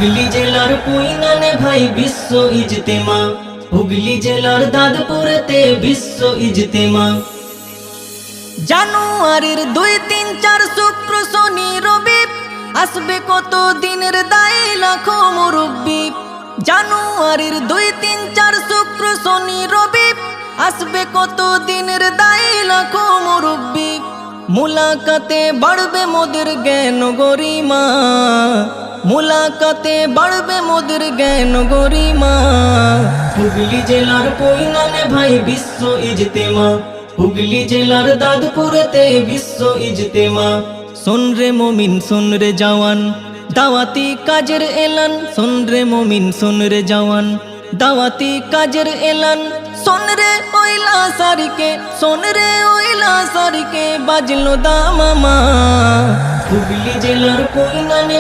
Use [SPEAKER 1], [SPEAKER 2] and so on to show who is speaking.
[SPEAKER 1] হুগলি জেলার পুইনানে ভাই বিশ্ব ইজতেমা, হুগলি জেলার দাঁতপুরেতে বিশ্ব ইজতেমা। জানুয়ারির 2, 3, 4 শুক্র শনি রবি, আসবে কত দিনের দায়ী লাখো মুরব্বি। জানুয়ারির 2, 3, 4 শুক্র শনি রবি, আসবে কত দিনের দায়ী লাখো মুরব্বি। মুলাকাতে বাড়বে মোদের জ্ঞান গরিমা, মুলাকাতে বাড়বে মোদের জ্ঞান গরিমা। হুগলি জেলার পুইনানে ভাই বিশ্ব ইজতেমা, হুগলি জেলার দাঁতপুরেতে বিশ্ব ইজতেমা। শোন রে মুমিন শোন রে জওয়ান, দাওয়াতি কাজের এলান। শোন রে মুমিন শোন রে জওয়ান, দাওয়াতি কাজের এলান। শোন রে ওইলা সারিকে, শোন রে ওইলা সারিকে, বাজলো দামামা। হুগলি জেলার পুইনানে